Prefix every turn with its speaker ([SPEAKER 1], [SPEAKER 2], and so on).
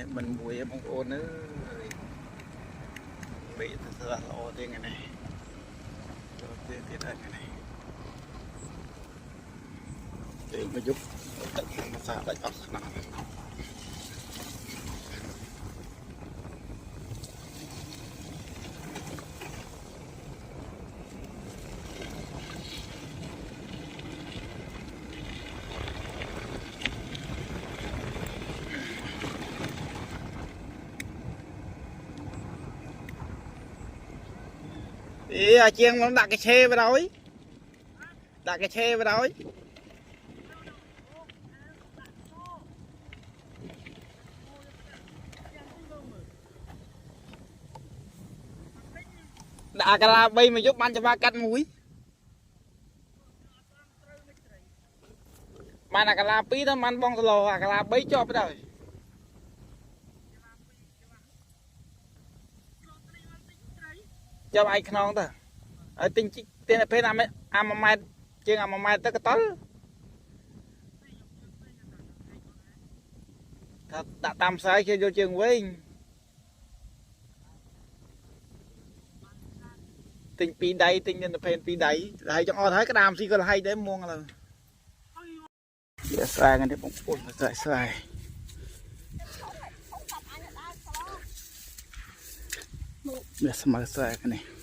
[SPEAKER 1] này mình bùi bông ô nữa bị thật là ô tiên ngày này tiên tiết này này để mà giúp tận nó xa lại ốc nào ý chiên nó đặt cái xe vào đó đặt cái xe vào đó đã cái là bay mà giúp ăn cho ba canh muối mà là cái là pí đó ăn bong lò à cái là bấy cho bây giờ cho ai non ta ở tinh tên là phê làm mai chưa làm mai tới cái tối đã tam sai khi vô trường với tinh pi đây tinh nhân phê pi đấy hay cho thấy cái đam gì có là hay để mua là sai cái đấy bóng cuốn sai sai bây giờ sai cái này